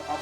Hey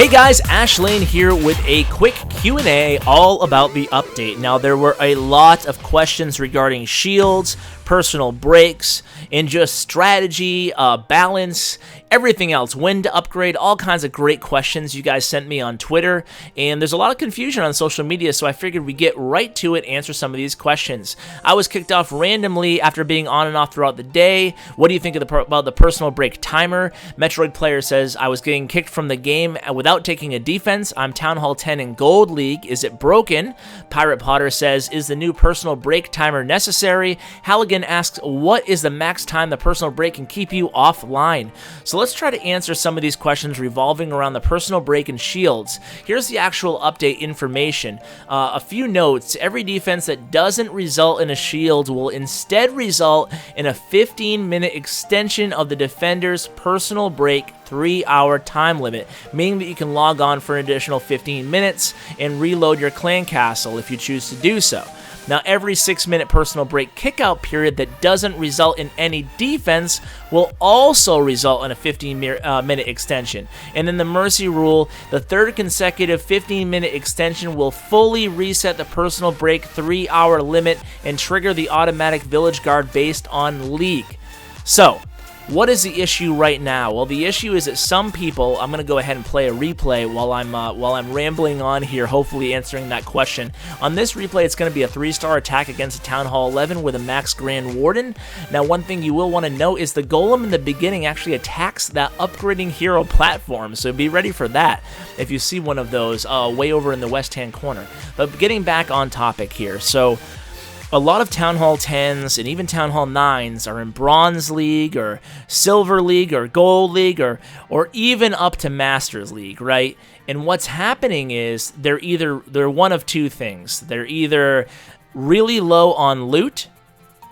guys, Ash Lane here with a quick Q&A all about the update. Now, there were a lot of questions regarding shields, personal breaks, and just strategy, balance, everything else, when to upgrade, all kinds of great questions you guys sent me on Twitter, and there's a lot of confusion on social media, so I figured we'd get right to it, answer some of these questions. I was kicked off randomly after being on and off throughout the day. What do you think about the personal break timer? Metroid Player says, I was getting kicked from the game without taking a defense. I'm Town Hall 10 in Gold League. Is it broken? Pirate Potter says, is the new personal break timer necessary? Halligan asks, what is the max time the personal break can keep you offline? So let's try to answer some of these questions revolving around the personal break and shields. Here's the actual update information. A few notes. Every defense that doesn't result in a shield will instead result in a 15-minute extension of the defender's personal break 3-hour time limit, meaning that you can log on for an additional 15 minutes and reload your clan castle if you choose to do so. Now, every 6-minute personal break kickout period that doesn't result in any defense will also result in a 15-minute extension. And in the Mercy rule, the third consecutive 15-minute extension will fully reset the personal break 3-hour limit and trigger the automatic village guard based on League. So, what is the issue right now? Well, the issue is that some people, I'm going to go ahead and play a replay while I'm rambling on here, hopefully answering that question. On this replay, it's going to be a 3-star attack against a Town Hall 11 with a Max Grand Warden. Now, one thing you will want to know is the Golem in the beginning actually attacks that upgrading hero platform, so be ready for that if you see one of those way over in the west-hand corner. But getting back on topic here, so a lot of Town Hall 10s and even Town Hall 9s are in Bronze League or Silver League or Gold League or even up to Masters League, right? And what's happening is they're one of two things. They're either really low on loot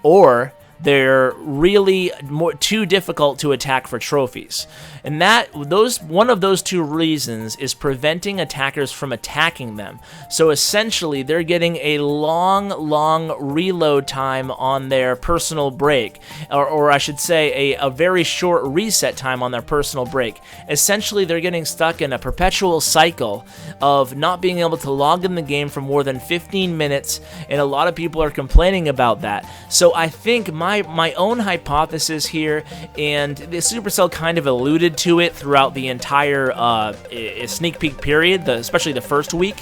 or they're really too difficult to attack for trophies. And one of those two reasons is preventing attackers from attacking them. So essentially, they're getting a long reload time on their personal break, or I should say a very short reset time on their personal break. Essentially, they're getting stuck in a perpetual cycle of not being able to log in the game for more than 15 minutes, and a lot of people are complaining about that. So I think my own hypothesis here, and the Supercell kind of alluded to it throughout the entire sneak peek period, especially the first week,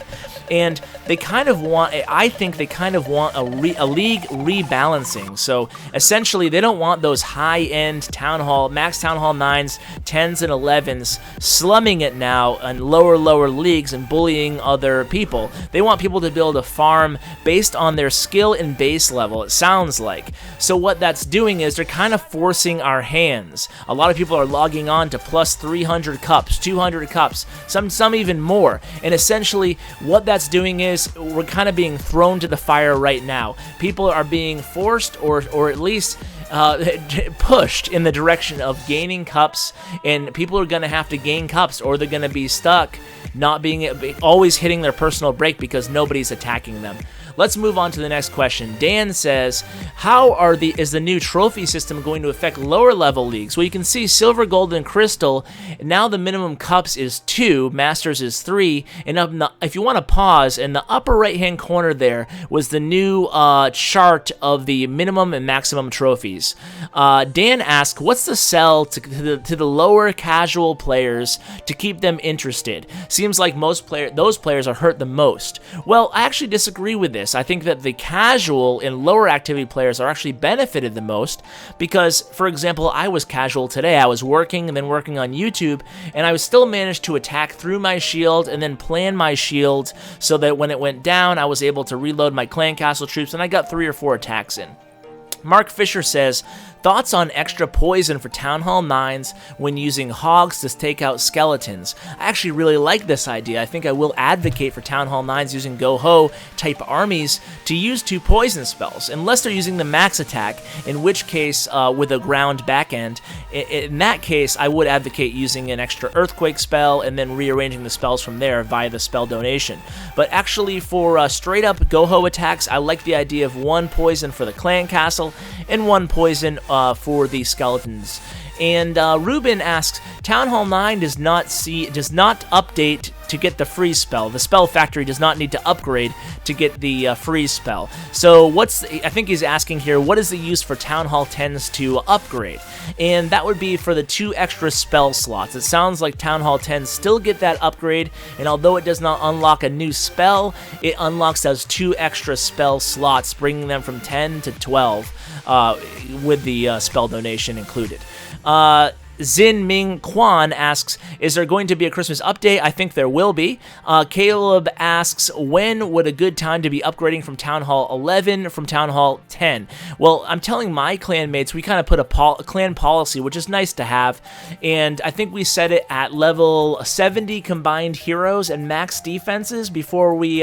and I think they kind of want a league rebalancing. So essentially, they don't want those high-end max Town Hall 9s, 10s, and 11s slumming it now in lower leagues and bullying other people. They want people to be able to farm based on their skill and base level, it sounds like. So what that's doing is they're kind of forcing our hands. A lot of people are logging on to plus 300 cups, 200 cups, some even more. And essentially, what that's doing is we're kind of being thrown to the fire right now. People are being forced or at least pushed in the direction of gaining cups, and people are going to have to gain cups or they're going to be stuck not always hitting their personal break because nobody's attacking them. Let's move on to the next question. Dan says, how is the new trophy system going to affect lower level leagues? Well, you can see Silver, Gold, and Crystal. Now the minimum cups is 2, Masters is 3, and if you want to pause, in the upper right-hand corner there was the new chart of the minimum and maximum trophies. Dan asked, what's the sell to the lower casual players to keep them interested? Seems like those players are hurt the most. Well, I actually disagree with this. I think that the casual and lower activity players are actually benefited the most because, for example, I was casual today. I was working and then working on YouTube, and I still managed to attack through my shield and then plan my shield so that when it went down, I was able to reload my clan castle troops, and I got 3 or 4 attacks in. Mark Fisher says, thoughts on extra poison for Town Hall 9s when using hogs to take out skeletons. I actually really like this idea. I think I will advocate for Town Hall 9s using Go-Ho type armies to use 2 poison spells, unless they're using the max attack, in which case with a ground backend. In that case, I would advocate using an extra earthquake spell and then rearranging the spells from there via the spell donation. But actually for straight up Go-Ho attacks, I like the idea of 1 poison for the clan castle and 1 poison for the skeletons. And Ruben asks, Town Hall 9 does not update to get the freeze spell. The spell factory does not need to upgrade to get the freeze spell. So I think he's asking here, what is the use for Town Hall 10s to upgrade? And that would be for the 2 extra spell slots. It sounds like Town Hall 10s still get that upgrade, and although it does not unlock a new spell, it unlocks those 2 extra spell slots, bringing them from 10 to 12 with the spell donation included. Zin Ming Kwan asks, is there going to be a Christmas update? I think there will be. Caleb asks, when would a good time to be upgrading from Town Hall 11 from Town Hall 10? Well, I'm telling my clanmates, we kind of put a clan policy, which is nice to have, and I think we set it at level 70 combined heroes and max defenses before we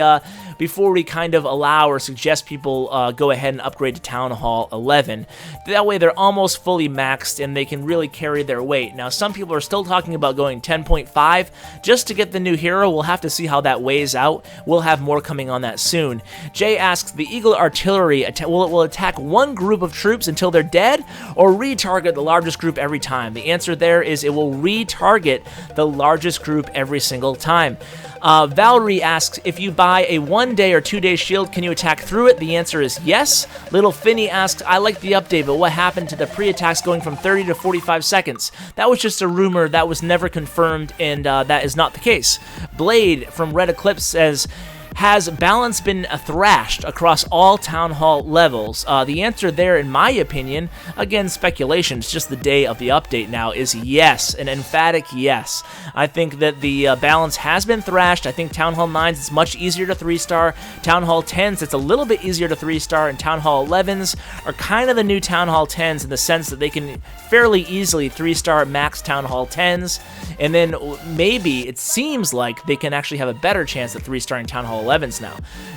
kind of allow or suggest people go ahead and upgrade to Town Hall 11. That way they're almost fully maxed and they can really carry their weight. Now, some people are still talking about going 10.5 just to get the new hero. We'll have to see how that weighs out. We'll have more coming on that soon. Jay asks, the Eagle Artillery will attack 1 group of troops until they're dead, or retarget the largest group every time? The answer there is it will retarget the largest group every single time. Valerie asks, if you buy a 1-day or 2-day shield, can you attack through it? The answer is yes. Little Finny asks, I like the update, but what happened to the pre-attacks going from 30 to 45 seconds? That was just a rumor that was never confirmed, and that is not the case. Blade from Red Eclipse says, has balance been thrashed across all Town Hall levels? The answer there, in my opinion, again, speculation, it's just the day of the update now, is yes, an emphatic yes. I think that the balance has been thrashed. I think Town Hall 9s, it's much easier to 3-star. Town Hall 10s, it's a little bit easier to 3-star, and Town Hall 11s are kind of the new Town Hall 10s in the sense that they can fairly easily 3-star max Town Hall 10s, and then maybe it seems like they can actually have a better chance at 3-starring Town Hall 11s now.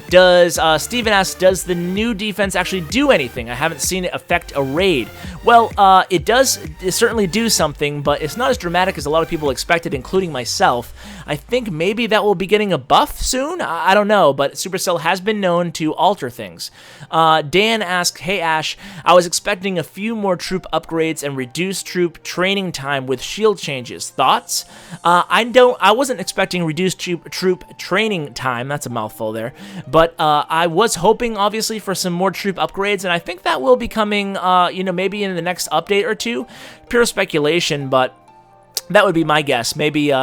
Does Steven asks, does the new defense actually do anything? I haven't seen it affect a raid. Well, it does certainly do something, but it's not as dramatic as a lot of people expected, including myself. I think maybe that will be getting a buff soon? I don't know, but Supercell has been known to alter things. Dan asks, hey Ash, I was expecting a few more troop upgrades and reduced troop training time with shield changes. Thoughts? I wasn't expecting reduced troop training time, that's a mouthful there, but I was hoping, obviously, for some more troop upgrades, and I think that will be coming, maybe in the next update or 2. Pure speculation, but that would be my guess. Maybe,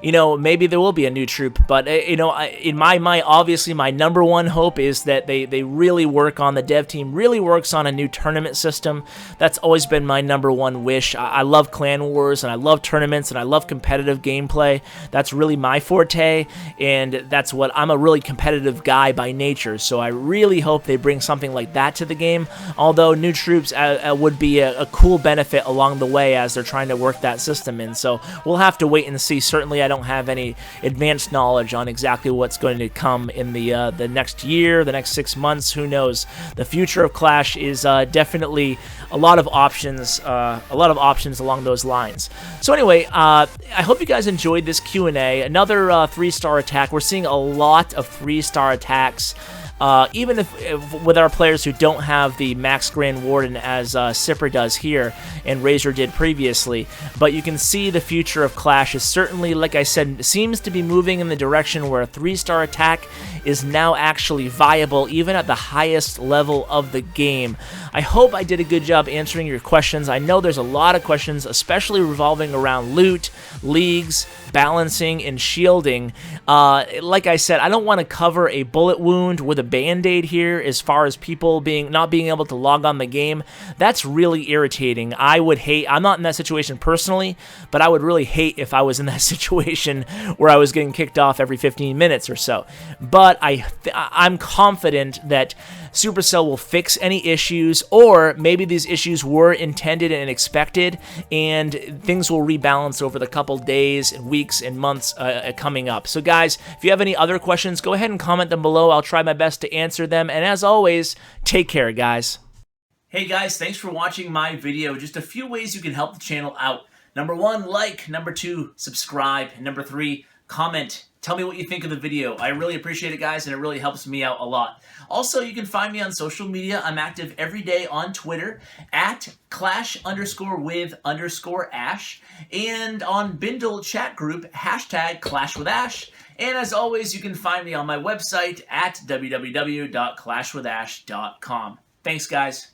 maybe there will be a new troop, but, in my mind, obviously, my number one hope is that they really work on, the dev team really works on a new tournament system. That's always been my number one wish. I love Clan Wars, and I love tournaments, and I love competitive gameplay. That's really my forte, and that's what, I'm a really competitive guy by nature, so I really hope they bring something like that to the game, although new troops would be a cool benefit along the way as they're trying to work that system in, so we'll have to wait and see. Certainly, I don't have any advanced knowledge on exactly what's going to come in the next year, the next 6 months. Who knows? The future of Clash is definitely a lot of options along those lines. So anyway, I hope you guys enjoyed this Q&A. Another 3-star attack. We're seeing a lot of 3-star attacks. Even if with our players who don't have the Max Grand Warden as Sipper does here and Razor did previously, but you can see the future of Clash is certainly, like I said, seems to be moving in the direction where a 3-star attack is now actually viable even at the highest level of the game. I hope I did a good job answering your questions. I know there's a lot of questions, especially revolving around loot, leagues, balancing, and shielding. Like I said, I don't want to cover a bullet wound with a band-aid here as far as people not being able to log on the game. That's really irritating. I'm not in that situation personally, but I would really hate if I was in that situation where I was getting kicked off every 15 minutes or so. But I'm confident that Supercell will fix any issues, or maybe these issues were intended and expected, and things will rebalance over the couple days and weeks and months coming up. So guys, if you have any other questions, go ahead and comment them below. I'll try my best to answer them, and as always, take care, guys. Hey guys, thanks for watching my video. Just a few ways you can help the channel out. Number 1, like. Number 2, subscribe. And number 3, comment. Tell me what you think of the video. I really appreciate it, guys, and it really helps me out a lot. Also, you can find me on social media. I'm active every day on Twitter at @clash_with_ash, and on Bindle chat group #ClashWithAsh. And as always, you can find me on my website at www.clashwithash.com. Thanks, guys.